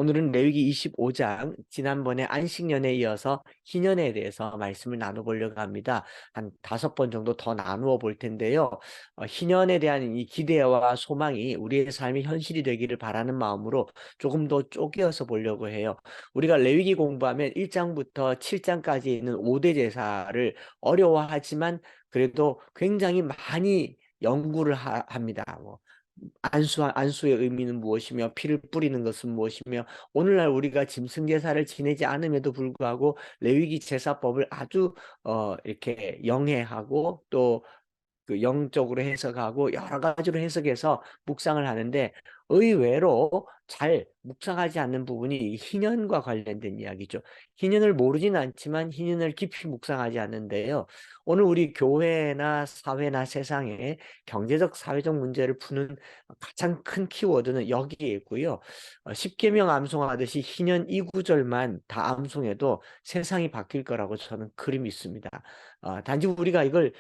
오늘은 레위기 25장, 지난번에 안식년에 이어서 희년에 대해서 말씀을 나눠보려고 합니다. 한 5번 정도 더 나누어 볼 텐데요. 희년에 대한 이 기대와 소망이 우리의 삶의 현실이 되기를 바라는 마음으로 조금 더 쪼개어서 보려고 해요. 우리가 레위기 공부하면 1장부터 7장까지 있는 5대 제사를 어려워하지만 그래도 굉장히 많이 연구를 합니다. 안수의 의미는 무엇이며 피를 뿌리는 것은 무엇이며 오늘날 우리가 짐승 제사를 지내지 않음에도 불구하고 레위기 제사법을 아주 이렇게 영해하고 또 그 영적으로 해석하고 여러 가지로 해석해서 묵상을 하는데 의외로 잘 묵상하지 않는 부분이 희년과 관련된 이야기죠. 희년을 모르진 않지만 희년을 깊이 묵상하지 않는데요. 오늘 우리 교회나 사회나 세상에 경제적 사회적 문제를 푸는 가장 큰 키워드는 여기에 있고요. 십계명 암송하듯이 희년 이 구절만 다 암송해도 세상이 바뀔 거라고 저는 그리 믿습니다. 단지 우리가 이걸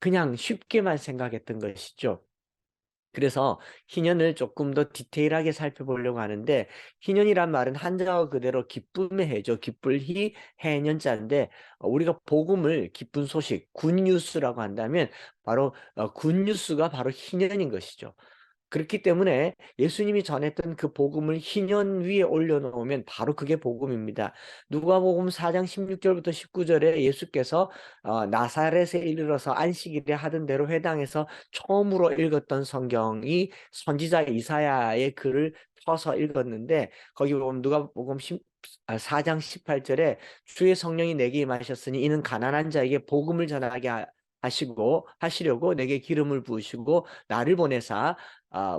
그냥 쉽게만 생각했던 것이죠. 그래서 희년을 조금 더 디테일하게 살펴보려고 하는데 희년이란 말은 한자어 그대로 기쁨의 해죠. 기쁠희 해년자인데 우리가 복음을 기쁜 소식, 굿뉴스라고 한다면 바로 굿뉴스가 바로 희년인 것이죠. 그렇기 때문에 예수님이 전했던 그 복음을 희년 위에 올려놓으면 바로 그게 복음입니다. 누가복음 4장 16절부터 19절에 예수께서 나사렛에 이르러서 안식일에 하던 대로 회당에서 처음으로 읽었던 성경이 선지자 이사야의 글을 펴서 읽었는데 거기 보면 누가복음 4장 18절에 주의 성령이 내게 임하셨으니 이는 가난한 자에게 복음을 전하게 하시려고 내게 기름을 부으시고 나를 보내사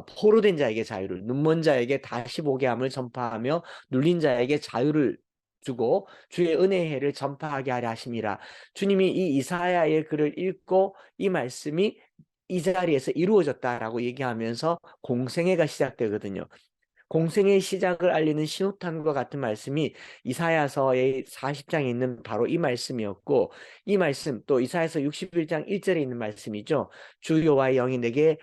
포로된 자에게 자유를, 눈먼 자에게 다시 보게 함을 전파하며 눌린 자에게 자유를 주고 주의 은혜의 해를 전파하게 하려 하심이라. 주님이 이 이사야의 글을 읽고 이 말씀이 이 자리에서 이루어졌다라고 얘기하면서 공생애가 시작되거든요. 공생의 시작을 알리는 신호탄과 같은 말씀이 이사야서의 40장에 있는 바로 이 말씀이었고 이 말씀 또 이사야서 61장 1절에 있는 말씀이죠. 주 여호와의 영이 내게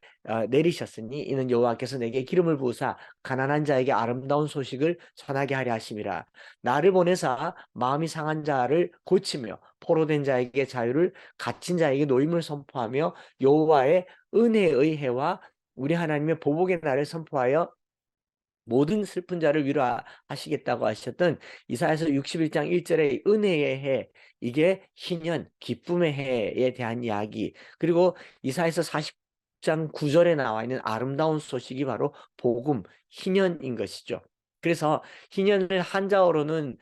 내리셨으니 이는 여호와께서 내게 기름을 부으사 가난한 자에게 아름다운 소식을 전하게 하려 하심이라. 나를 보내사 마음이 상한 자를 고치며 포로된 자에게 자유를 갇힌 자에게 노임을 선포하며 여호와의 은혜의 해와 우리 하나님의 보복의 날을 선포하여 모든 슬픈 자를 위로하시겠다고 하셨던 이사야서 61장 1절의 은혜의 해, 이게 희년, 기쁨의 해에 대한 이야기. 그리고 이사야서 40장 9절에 나와 있는 아름다운 소식이 바로 복음, 희년인 것이죠. 그래서 희년을 한자어로는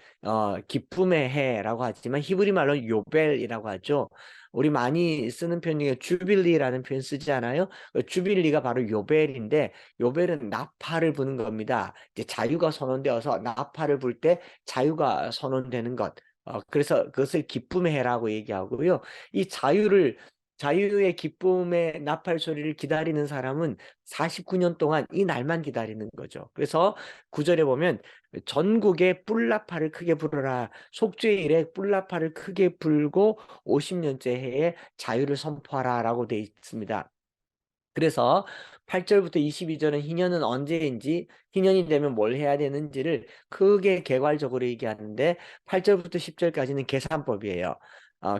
기쁨의 해라고 하지만 히브리 말로 요벨이라고 하죠. 우리 많이 쓰는 표현 중에 주빌리라는 표현 쓰지 않아요? 주빌리가 바로 요벨인데 요벨은 나팔을 부는 겁니다. 이제 자유가 선언되어서 나팔을 불 때 자유가 선언되는 것. 그래서 그것을 기쁨의 해라고 얘기하고요. 이 자유의 기쁨의 나팔 소리를 기다리는 사람은 49년 동안 이 날만 기다리는 거죠. 그래서 구절에 보면 전국에 뿔나팔을 크게 불어라. 속죄일에 뿔나팔을 크게 불고 50년째 해에 자유를 선포하라라고 되어 있습니다. 그래서 8절부터 22절은 희년은 언제인지 희년이 되면 뭘 해야 되는지를 크게 개괄적으로 얘기하는데 8절부터 10절까지는 계산법이에요.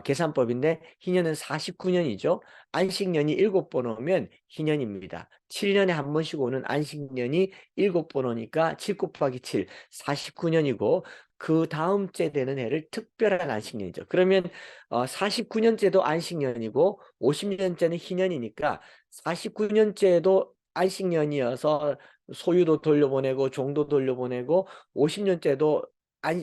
계산법인데 희년은 49년이죠. 안식년이 7번 오면 희년입니다. 7년에 한 번씩 오는 안식년이 7번 오니까 7 곱하기 7, 49년이고 그 다음째 되는 해를 특별한 안식년이죠. 그러면 49년째도 안식년이고 50년째는 희년이니까 49년째도 안식년이어서 소유도 돌려보내고 종도 돌려보내고 50년째도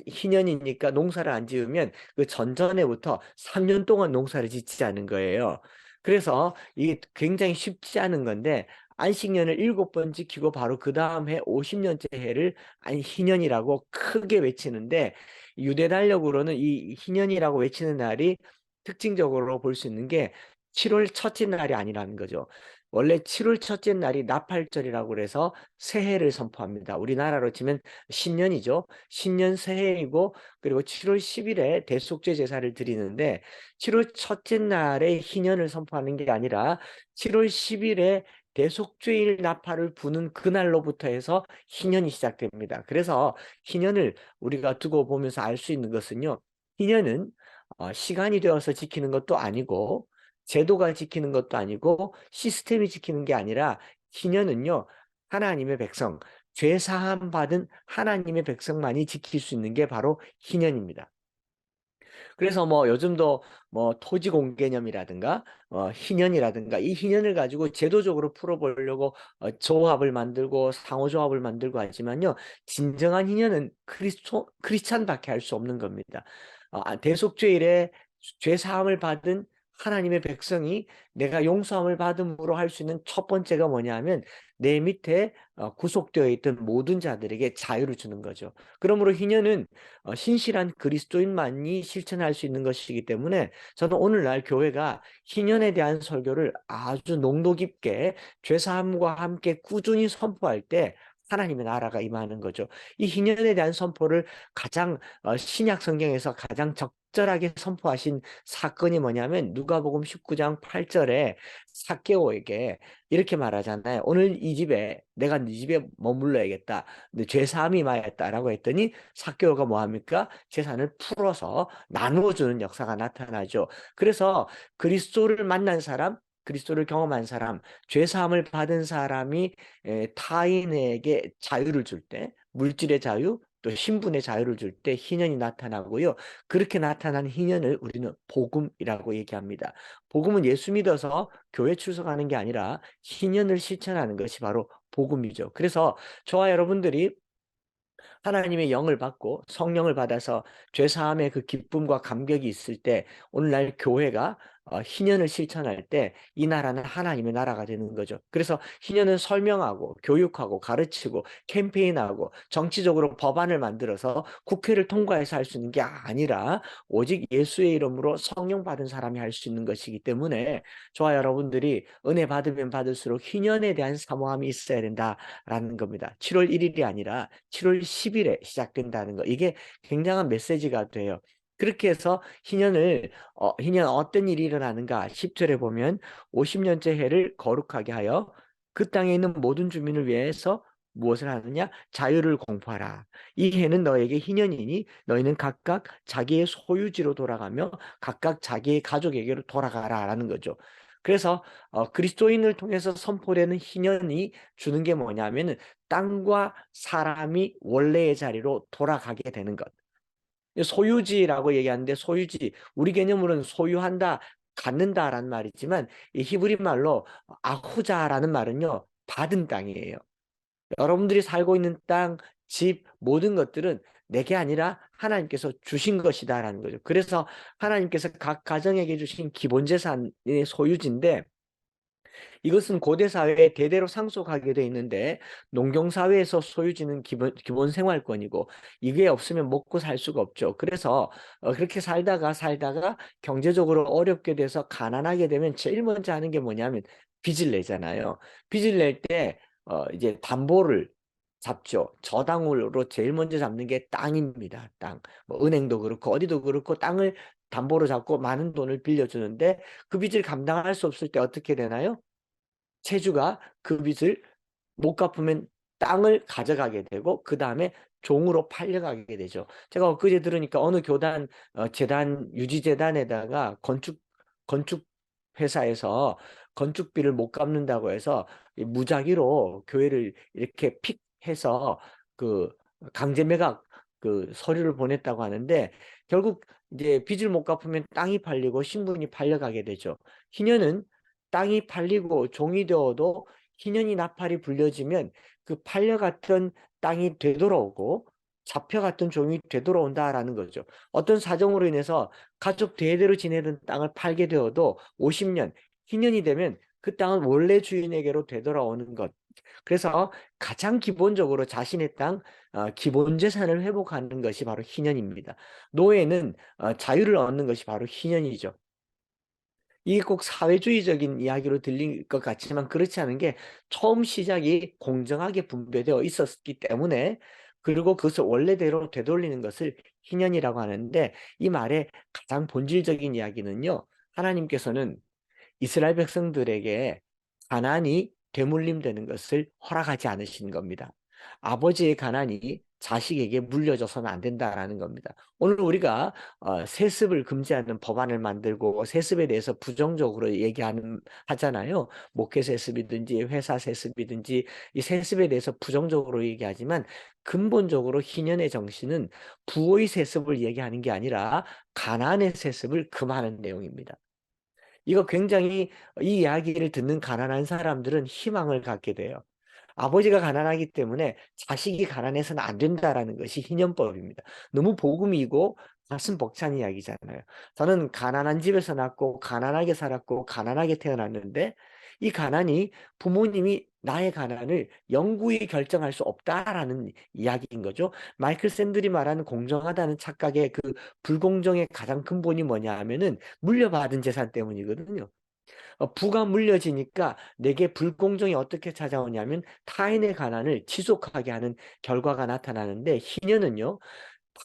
희년이니까 농사를 안 지으면 그 전전에부터 3년 동안 농사를 짓지 않은 거예요. 그래서 이게 굉장히 쉽지 않은 건데 안식년을 7번 지키고 바로 그 다음 해 50년째 해를 희년이라고 크게 외치는데 유대 달력으로는 이 희년이라고 외치는 날이 특징적으로 볼 수 있는 게 7월 첫째 날이 아니라는 거죠. 원래 7월 첫째 날이 나팔절이라고 그래서 새해를 선포합니다. 우리나라로 치면 신년이죠. 신년 새해이고 그리고 7월 10일에 대속죄 제사를 드리는데 7월 첫째 날에 희년을 선포하는 게 아니라 7월 10일에 대속죄일 나팔을 부는 그날로부터 해서 희년이 시작됩니다. 그래서 희년을 우리가 두고 보면서 알 수 있는 것은요. 희년은 시간이 되어서 지키는 것도 아니고 제도가 지키는 것도 아니고 시스템이 지키는 게 아니라 희년은요. 하나님의 백성, 죄 사함 받은 하나님의 백성만이 지킬 수 있는 게 바로 희년입니다. 그래서 뭐 요즘도 뭐 토지공개념이라든가 희년이라든가 이 희년을 가지고 제도적으로 풀어보려고 조합을 만들고 상호조합을 만들고 하지만요. 진정한 희년은 크리스찬밖에 할 수 없는 겁니다. 대속죄일에 죄 사함을 받은 하나님의 백성이 내가 용서함을 받음으로 할 수 있는 첫 번째가 뭐냐면 내 밑에 구속되어 있던 모든 자들에게 자유를 주는 거죠. 그러므로 희년은 신실한 그리스도인만이 실천할 수 있는 것이기 때문에 저는 오늘날 교회가 희년에 대한 설교를 아주 농도 깊게 죄사함과 함께 꾸준히 선포할 때 하나님의 나라가 임하는 거죠. 이 희년에 대한 선포를 가장 신약 성경에서 가장 적절하게 선포하신 사건이 뭐냐면 누가복음 19장 8절에 삭개오에게 이렇게 말하잖아요. 오늘 이 집에 내가 네 집에 머물러야겠다. 근데 죄 사함이 임하였다라고 했더니 삭개오가 뭐 합니까? 재산을 풀어서 나누어 주는 역사가 나타나죠. 그래서 그리스도를 만난 사람, 그리스도를 경험한 사람, 죄 사함을 받은 사람이 타인에게 자유를 줄 때, 물질의 자유, 또 신분의 자유를 줄 때 희년이 나타나고요. 그렇게 나타난 희년을 우리는 복음이라고 얘기합니다. 복음은 예수 믿어서 교회 출석하는 게 아니라 희년을 실천하는 것이 바로 복음이죠. 그래서 저와 여러분들이 하나님의 영을 받고 성령을 받아서 죄사함의 그 기쁨과 감격이 있을 때 오늘날 교회가 희년을 실천할 때 이 나라는 하나님의 나라가 되는 거죠. 그래서 희년은 설명하고 교육하고 가르치고 캠페인하고 정치적으로 법안을 만들어서 국회를 통과해서 할 수 있는 게 아니라 오직 예수의 이름으로 성령 받은 사람이 할 수 있는 것이기 때문에 저와 여러분들이 은혜 받으면 받을수록 희년에 대한 사모함이 있어야 된다라는 겁니다. 7월 1일이 아니라 7월 10일에 시작된다는 거. 이게 굉장한 메시지가 돼요. 그렇게 해서 희년 어떤 일이 일어나는가 10절에 보면 50년째 해를 거룩하게 하여 그 땅에 있는 모든 주민을 위해서 무엇을 하느냐? 자유를 공포하라. 이 해는 너에게 희년이니 너희는 각각 자기의 소유지로 돌아가며 각각 자기의 가족에게로 돌아가라라는 거죠. 그래서 그리스도인을 통해서 선포되는 희년이 주는 게 뭐냐면은 땅과 사람이 원래의 자리로 돌아가게 되는 것. 소유지라고 얘기하는데 소유지 우리 개념으로는 소유한다, 갖는다라는 말이지만 이 히브리 말로 아후자라는 말은요 받은 땅이에요. 여러분들이 살고 있는 땅, 집, 모든 것들은 내게 아니라 하나님께서 주신 것이다라는 거죠. 그래서 하나님께서 각 가정에게 주신 기본 재산의 소유지인데 이것은 고대 사회에 대대로 상속하게 돼 있는데 농경 사회에서 소유지는 기본 생활권이고 이게 없으면 먹고 살 수가 없죠. 그래서 그렇게 살다가 경제적으로 어렵게 돼서 가난하게 되면 제일 먼저 하는 게 뭐냐면 빚을 내잖아요. 빚을 낼 때 이제 담보를 잡죠. 저당으로 제일 먼저 잡는 게 땅입니다. 땅. 뭐 은행도 그렇고 어디도 그렇고 땅을 담보로 잡고 많은 돈을 빌려주는데 그 빚을 감당할 수 없을 때 어떻게 되나요? 채주가 그 빚을 못 갚으면 땅을 가져가게 되고 그 다음에 종으로 팔려가게 되죠. 제가 엊그제 들으니까 어느 교단 재단 유지재단에다가 건축 회사에서 건축비를 못 갚는다고 해서 무작위로 교회를 이렇게 픽해서 그 강제 매각 그 서류를 보냈다고 하는데 결국 이제 빚을 못 갚으면 땅이 팔리고 신분이 팔려가게 되죠. 희년은 땅이 팔리고 종이 되어도 희년이 나팔이 불려지면 그 팔려갔던 땅이 되돌아오고 잡혀갔던 종이 되돌아온다라는 거죠. 어떤 사정으로 인해서 가족 대대로 지내던 땅을 팔게 되어도 50년, 희년이 되면 그 땅은 원래 주인에게로 되돌아오는 것. 그래서 가장 기본적으로 자신의 땅, 기본 재산을 회복하는 것이 바로 희년입니다. 노예는 자유를 얻는 것이 바로 희년이죠. 이게 꼭 사회주의적인 이야기로 들릴 것 같지만 그렇지 않은 게 처음 시작이 공정하게 분배되어 있었기 때문에 그리고 그것을 원래대로 되돌리는 것을 희년이라고 하는데 이 말의 가장 본질적인 이야기는요. 하나님께서는 이스라엘 백성들에게 가나안이 되물림되는 것을 허락하지 않으시는 겁니다. 아버지의 가난이 자식에게 물려져서는 안 된다라는 겁니다. 오늘 우리가 세습을 금지하는 법안을 만들고 세습에 대해서 부정적으로 하잖아요. 목회 세습이든지 회사 세습이든지 이 세습에 대해서 부정적으로 얘기하지만 근본적으로 희년의 정신은 부의 세습을 얘기하는 게 아니라 가난의 세습을 금하는 내용입니다. 이거 굉장히 이 이야기를 듣는 가난한 사람들은 희망을 갖게 돼요. 아버지가 가난하기 때문에 자식이 가난해서는 안 된다라는 것이 희년법입니다. 너무 복음이고 가슴 벅찬 이야기잖아요. 저는 가난한 집에서 낳고 가난하게 살았고 가난하게 태어났는데 이 가난이 부모님이 나의 가난을 영구히 결정할 수 없다라는 이야기인 거죠. 마이클 샌들이 말하는 공정하다는 착각의 그 불공정의 가장 근본이 뭐냐 하면은 물려받은 재산 때문이거든요. 부가 물려지니까 내게 불공정이 어떻게 찾아오냐면 타인의 가난을 지속하게 하는 결과가 나타나는데 희년은요,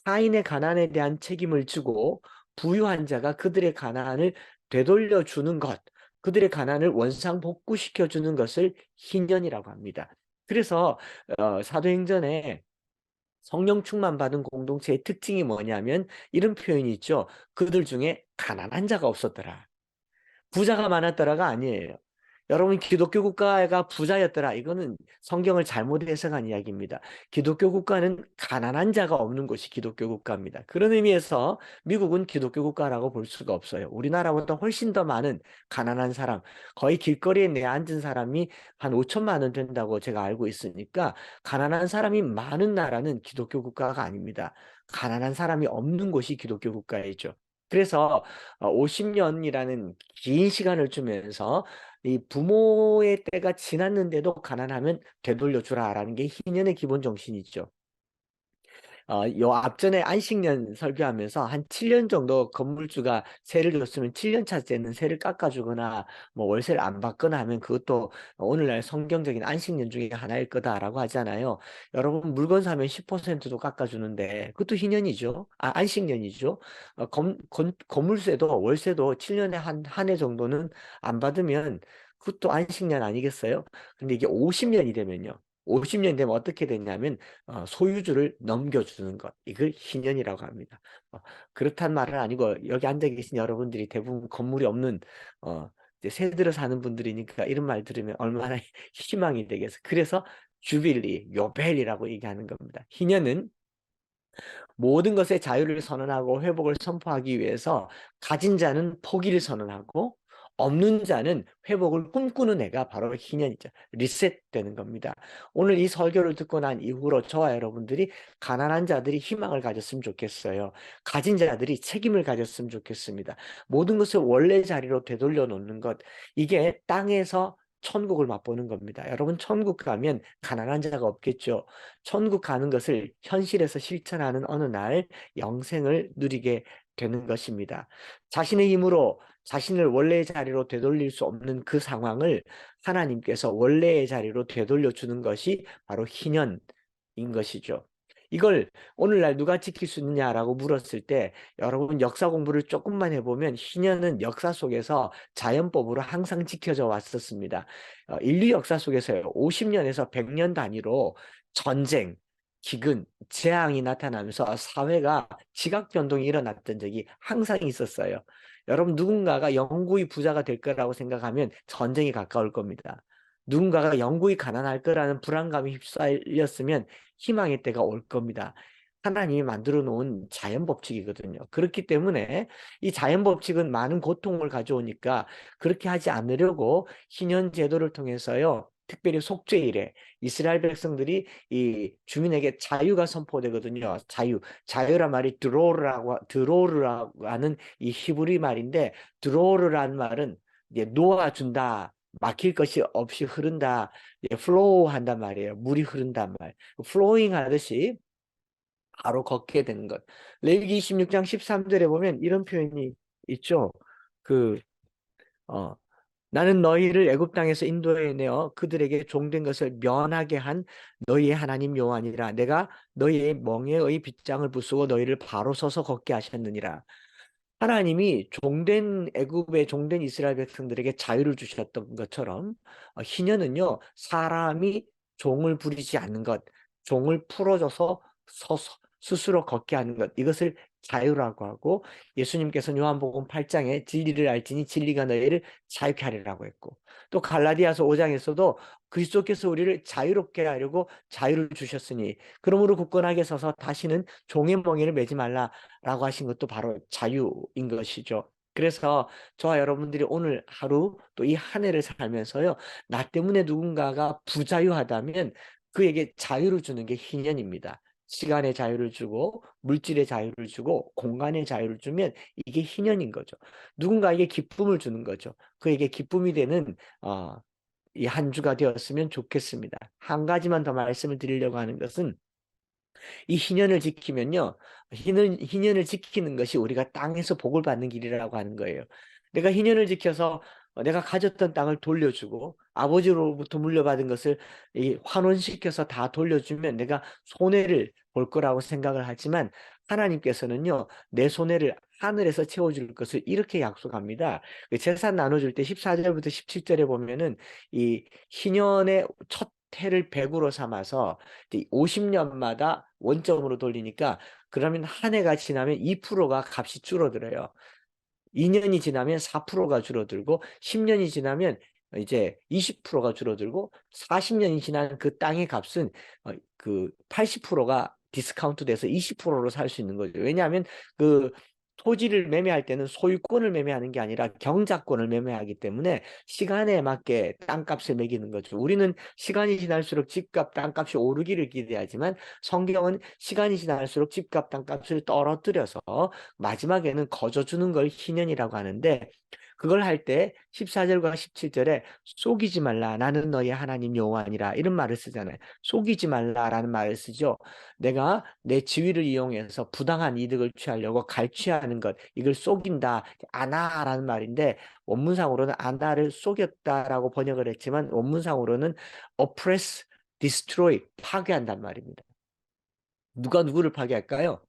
타인의 가난에 대한 책임을 지고 부유한 자가 그들의 가난을 되돌려 주는 것, 그들의 가난을 원상복구시켜 주는 것을 희년이라고 합니다. 그래서 사도행전에 성령 충만 받은 공동체의 특징이 뭐냐면 이런 표현이 있죠. 그들 중에 가난한 자가 없었더라. 부자가 많았더라가 아니에요. 여러분, 기독교 국가가 부자였더라. 이거는 성경을 잘못 해석한 이야기입니다. 기독교 국가는 가난한 자가 없는 곳이 기독교 국가입니다. 그런 의미에서 미국은 기독교 국가라고 볼 수가 없어요. 우리나라보다 훨씬 더 많은 가난한 사람, 거의 길거리에 내앉은 사람이 한 5천만 원 된다고 제가 알고 있으니까 가난한 사람이 많은 나라는 기독교 국가가 아닙니다. 가난한 사람이 없는 곳이 기독교 국가이죠. 그래서 50년이라는 긴 시간을 주면서 이 부모의 때가 지났는데도 가난하면 되돌려 주라라는 게 희년의 기본 정신이죠. 요 앞전에 안식년 설교하면서 한 7년 정도 건물주가 세를 줬으면 7년 차째는 세를 깎아주거나 뭐 월세를 안 받거나 하면 그것도 오늘날 성경적인 안식년 중에 하나일 거다라고 하잖아요. 여러분 물건 사면 10%도 깎아주는데 그것도 희년이죠. 안식년이죠. 건물세도 월세도 7년에 한 해 정도는 안 받으면 그것도 안식년 아니겠어요? 근데 이게 50년이 되면요. 50년 되면 어떻게 되냐면 소유주를 넘겨주는 것. 이걸 희년이라고 합니다. 그렇단 말은 아니고 여기 앉아 계신 여러분들이 대부분 건물이 없는 어, 이제 새 들어 사는 분들이니까 이런 말 들으면 얼마나 희망이 되겠어. 그래서 주빌리, 요벨이라고 얘기하는 겁니다. 희년은 모든 것의 자유를 선언하고 회복을 선포하기 위해서 가진 자는 포기를 선언하고 없는 자는 회복을 꿈꾸는 애가 바로 희년이죠. 리셋되는 겁니다. 오늘 이 설교를 듣고 난 이후로 저와 여러분들이 가난한 자들이 희망을 가졌으면 좋겠어요. 가진 자들이 책임을 가졌으면 좋겠습니다. 모든 것을 원래 자리로 되돌려 놓는 것, 이게 땅에서 천국을 맛보는 겁니다. 여러분 천국 가면 가난한 자가 없겠죠. 천국 가는 것을 현실에서 실천하는 어느 날 영생을 누리게 되는 것입니다. 자신의 힘으로 자신을 원래의 자리로 되돌릴 수 없는 그 상황을 하나님께서 원래의 자리로 되돌려 주는 것이 바로 희년인 것이죠. 이걸 오늘날 누가 지킬 수 있느냐라고 물었을 때 여러분 역사 공부를 조금만 해보면 희년은 역사 속에서 자연법으로 항상 지켜져 왔었습니다. 인류 역사 속에서요 50년에서 100년 단위로 전쟁, 기근, 재앙이 나타나면서 사회가 지각 변동이 일어났던 적이 항상 있었어요. 여러분 누군가가 영구히 부자가 될 거라고 생각하면 전쟁이 가까울 겁니다. 누군가가 영구히 가난할 거라는 불안감이 휩싸였으면 희망의 때가 올 겁니다. 하나님이 만들어 놓은 자연 법칙이거든요. 그렇기 때문에 이 자연 법칙은 많은 고통을 가져오니까 그렇게 하지 않으려고 희년 제도를 통해서요. 특별히 속죄일에 이스라엘 백성들이 이 주민에게 자유가 선포되거든요. 자유란 말이 드로르라고 하는 이 히브리 말인데 드로르라는 말은 이제 놓아준다. 막힐 것이 없이 흐른다. 플로우 한단 말이에요. 물이 흐른단 말. 플로잉 하듯이 바로 걷게 되는 것. 레위기 26장 13절에 보면 이런 표현이 있죠. 그, 어, 나는 너희를 애굽 땅에서 인도해 내어 그들에게 종된 것을 면하게 한 너희의 하나님 여호와니라. 내가 너희의 멍에의 빗장을 부수고 너희를 바로 서서 걷게 하셨느니라. 하나님이 종된 애굽의 종된 이스라엘 백성들에게 자유를 주셨던 것처럼 희년은요 사람이 종을 부리지 않는 것, 종을 풀어줘서 스스로 걷게 하는 것 이것을 자유라고 하고 예수님께서는 요한복음 8장에 진리를 알지니 진리가 너희를 자유케 하리라고 했고 또 갈라디아서 5장에서도 그리스도께서 우리를 자유롭게 하려고 자유를 주셨으니 그러므로 굳건하게 서서 다시는 종의 멍에를 매지 말라라고 하신 것도 바로 자유인 것이죠. 그래서 저와 여러분들이 오늘 하루 또 이 한 해를 살면서요 나 때문에 누군가가 부자유하다면 그에게 자유를 주는 게 희년입니다. 시간의 자유를 주고 물질의 자유를 주고 공간의 자유를 주면 이게 희년인 거죠. 누군가에게 기쁨을 주는 거죠. 그에게 기쁨이 되는 이 한 주가 되었으면 좋겠습니다. 한 가지만 더 말씀을 드리려고 하는 것은 이 희년을 지키면요. 희년을 지키는 것이 우리가 땅에서 복을 받는 길이라고 하는 거예요. 내가 희년을 지켜서 내가 가졌던 땅을 돌려주고 아버지로부터 물려받은 것을 환원시켜서 다 돌려주면 내가 손해를 볼 거라고 생각을 하지만 하나님께서는요. 내 손해를 하늘에서 채워줄 것을 이렇게 약속합니다. 그 재산 나눠줄 때 14절부터 17절에 보면은 이 희년의 첫 해를 100으로 삼아서 50년마다 원점으로 돌리니까 그러면 한 해가 지나면 2%가 값이 줄어들어요. 2년이 지나면 4%가 줄어들고 10년이 지나면 이제 20%가 줄어들고 40년이 지난 그 땅의 값은 그 80%가 디스카운트 돼서 20%로 살 수 있는 거죠. 왜냐하면 그 토지를 매매할 때는 소유권을 매매하는 게 아니라 경작권을 매매하기 때문에 시간에 맞게 땅값을 매기는 거죠. 우리는 시간이 지날수록 집값, 땅값이 오르기를 기대하지만 성경은 시간이 지날수록 집값, 땅값을 떨어뜨려서 마지막에는 거저주는 걸 희년이라고 하는데 그걸 할 때 14절과 17절에 속이지 말라 나는 너의 하나님 여호와니라 이런 말을 쓰잖아요. 속이지 말라라는 말을 쓰죠. 내가 내 지위를 이용해서 부당한 이득을 취하려고 갈취하는 것 이걸 속인다 아나라는 말인데 원문상으로는 아나를 속였다라고 번역을 했지만 원문상으로는 oppress, destroy 파괴한단 말입니다. 누가 누구를 파괴할까요?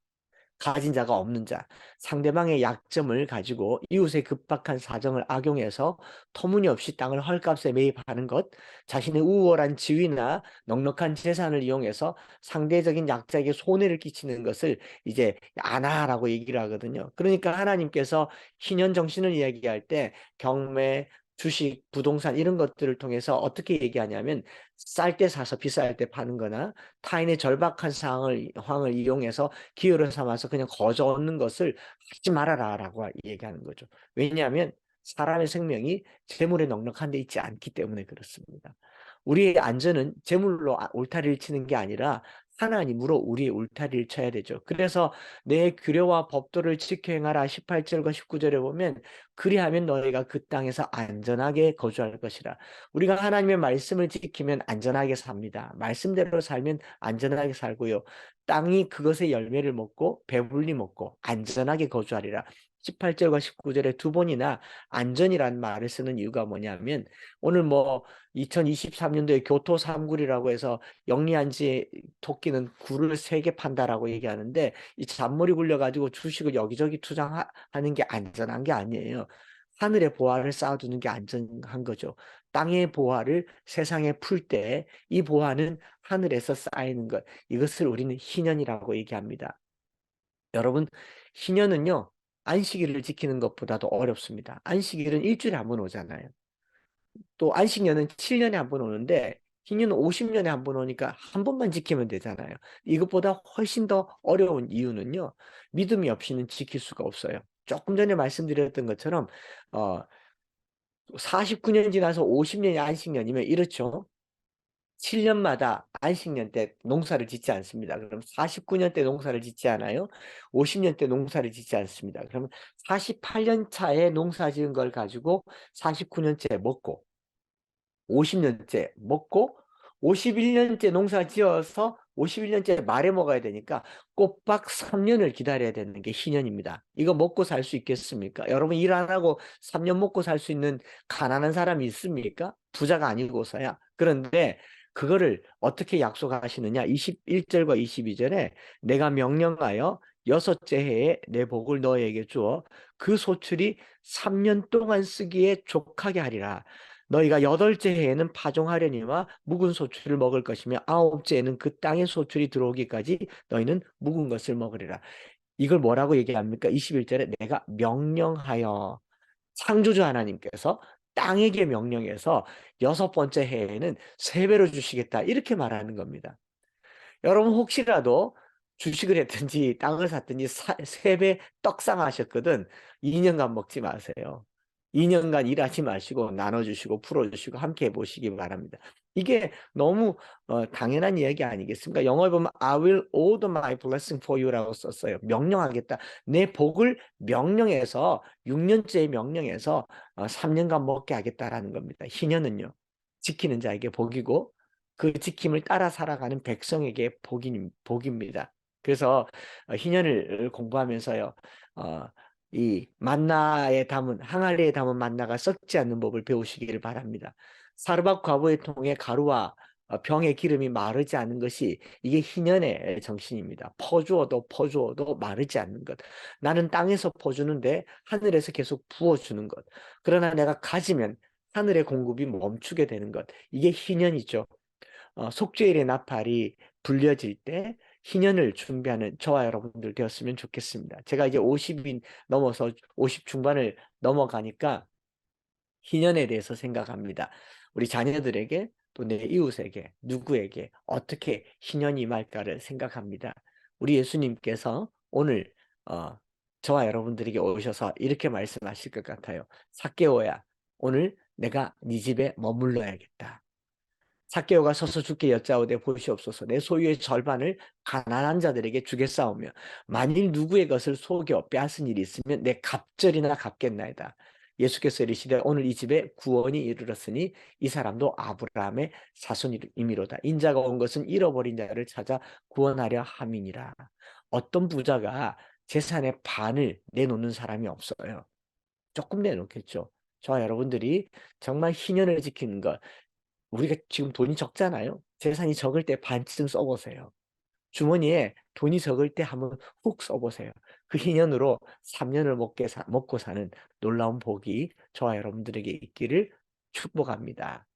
가진 자가 없는 자, 상대방의 약점을 가지고 이웃의 급박한 사정을 악용해서 터무니없이 땅을 헐값에 매입하는 것, 자신의 우월한 지위나 넉넉한 재산을 이용해서 상대적인 약자에게 손해를 끼치는 것을 이제 아나라고 얘기를 하거든요. 그러니까 하나님께서 희년 정신을 이야기할 때 경매, 주식, 부동산 이런 것들을 통해서 어떻게 얘기하냐면 쌀 때 사서 비쌀 때 파는 거나 타인의 절박한 상황을 이용해서 기회를 삼아서 그냥 거저 얻는 것을 하지 말아라라고 얘기하는 거죠. 왜냐하면 사람의 생명이 재물에 넉넉한 데 있지 않기 때문에 그렇습니다. 우리의 안전은 재물로 울타리를 치는 게 아니라 하나님으로 우리의 울타리를 쳐야 되죠. 그래서 내 규례와 법도를 지켜 행하라 18절과 19절에 보면 그리하면 너희가 그 땅에서 안전하게 거주할 것이라. 우리가 하나님의 말씀을 지키면 안전하게 삽니다. 말씀대로 살면 안전하게 살고요. 땅이 그것의 열매를 먹고 배불리 먹고 안전하게 거주하리라. 18절과 19절에 두 번이나 안전이라는 말을 쓰는 이유가 뭐냐면 오늘 뭐 2023년도에 교토 3굴이라고 해서 영리한지 토끼는 굴을 3개 판다라고 얘기하는데 이 잔머리 굴려가지고 주식을 여기저기 투자하는 게 안전한 게 아니에요. 하늘의 보화를 쌓아두는 게 안전한 거죠. 땅의 보화를 세상에 풀 때 이 보화는 하늘에서 쌓이는 것. 이것을 우리는 희년이라고 얘기합니다. 여러분, 희년은요, 안식일을 지키는 것보다도 어렵습니다. 안식일은 일주일에 한 번 오잖아요. 또 안식년은 7년에 한 번 오는데 희년은 50년에 한 번 오니까 한 번만 지키면 되잖아요. 이것보다 훨씬 더 어려운 이유는요. 믿음이 없이는 지킬 수가 없어요. 조금 전에 말씀드렸던 것처럼 49년 지나서 50년이 안식년이면 이렇죠. 7년마다 안식년 때 농사를 짓지 않습니다. 그럼 49년 때 농사를 짓지 않아요? 50년 때 농사를 짓지 않습니다. 그러면 48년 차에 농사 지은 걸 가지고 49년째 먹고 50년째 먹고 51년째 농사 지어서 51년째 말해 먹어야 되니까 꼬박 3년을 기다려야 되는 게 희년입니다. 이거 먹고 살 수 있겠습니까? 여러분 일 안 하고 3년 먹고 살 수 있는 가난한 사람이 있습니까? 부자가 아니고서야. 그런데 그거를 어떻게 약속하시느냐? 21절과 22절에 내가 명령하여 여섯째 해에 내 복을 너에게 주어 그 소출이 3년 동안 쓰기에 족하게 하리라. 너희가 여덟째 해에는 파종하려니와 묵은 소출을 먹을 것이며 아홉째 해는 그 땅의 소출이 들어오기까지 너희는 묵은 것을 먹으리라. 이걸 뭐라고 얘기합니까? 21절에 내가 명령하여, 창조주 하나님께서 땅에게 명령해서 여섯 번째 해에는 세 배로 주시겠다, 이렇게 말하는 겁니다. 여러분 혹시라도 주식을 했든지 땅을 샀든지 세 배 떡상하셨거든 2년간 먹지 마세요. 2년간 일하지 마시고 나눠주시고 풀어주시고 함께 해보시기 바랍니다. 이게 너무 당연한 이야기 아니겠습니까? 영어에 보면 I will order my blessing for you라고 썼어요. 명령하겠다. 내 복을 명령해서 6년째 명령해서 3년간 먹게 하겠다라는 겁니다. 희년은요, 지키는 자에게 복이고 그 지킴을 따라 살아가는 백성에게 복입니다. 그래서 희년을 공부하면서요, 어, 이 만나에 담은, 항아리에 담은 만나가 썩지 않는 법을 배우시기를 바랍니다. 사르밧 과부의 통에 가루와 병의 기름이 마르지 않는 것이 이게 희년의 정신입니다. 퍼주어도 퍼주어도 마르지 않는 것. 나는 땅에서 퍼주는데 하늘에서 계속 부어주는 것. 그러나 내가 가지면 하늘의 공급이 멈추게 되는 것. 이게 희년이죠. 속죄일의 나팔이 불려질 때 희년을 준비하는 저와 여러분들 되었으면 좋겠습니다. 제가 이제 50이 넘어서 50 중반을 넘어가니까 희년에 대해서 생각합니다. 우리 자녀들에게 또 내 이웃에게 누구에게 어떻게 희년이 임할까를 생각합니다. 우리 예수님께서 오늘 저와 여러분들에게 오셔서 이렇게 말씀하실 것 같아요. 삭개오야, 오늘 내가 네 집에 머물러야겠다. 삭개오가 서서 주께 여짜오되 보시옵소서, 내 소유의 절반을 가난한 자들에게 주겠사오며 만일 누구의 것을 속여 빼앗은 일이 있으면 내 갑절이나 갚겠나이다. 예수께서 이르시되 오늘 이 집에 구원이 이르렀으니 이 사람도 아브라함의 자손이미로다. 인자가 온 것은 잃어버린 자를 찾아 구원하려 함이니라. 어떤 부자가 재산의 반을 내놓는 사람이 없어요. 조금 내놓겠죠. 저와 여러분들이 정말 희년을 지키는 것, 우리가 지금 돈이 적잖아요. 재산이 적을 때 반쯤 써보세요. 주머니에 돈이 적을 때 한번 훅 써보세요. 그 희년으로 3년을 먹고 사는 놀라운 복이 저와 여러분들에게 있기를 축복합니다.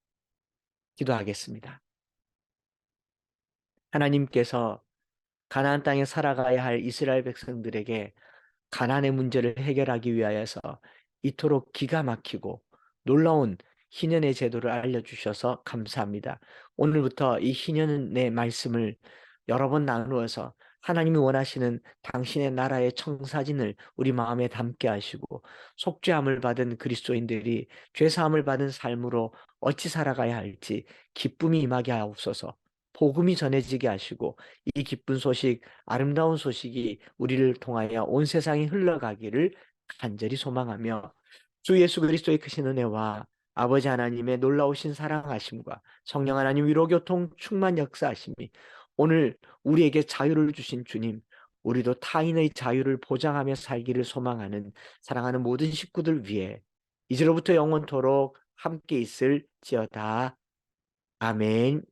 기도하겠습니다. 하나님께서 가나안 땅에 살아가야 할 이스라엘 백성들에게 가난의 문제를 해결하기 위하여서 이토록 기가 막히고 놀라운 희년의 제도를 알려주셔서 감사합니다. 오늘부터 이 희년의 말씀을 여러 번 나누어서 하나님이 원하시는 당신의 나라의 청사진을 우리 마음에 담게 하시고 속죄함을 받은 그리스도인들이 죄사함을 받은 삶으로 어찌 살아가야 할지 기쁨이 임하게 하옵소서. 복음이 전해지게 하시고 이 기쁜 소식, 아름다운 소식이 우리를 통하여 온 세상에 흘러가기를 간절히 소망하며 주 예수 그리스도의 크신 은혜와 아버지 하나님의 놀라우신 사랑하심과 성령 하나님 위로교통 충만 역사하심이 오늘 우리에게 자유를 주신 주님, 우리도 타인의 자유를 보장하며 살기를 소망하는 사랑하는 모든 식구들 위해 이제로부터 영원토록 함께 있을지어다. 아멘.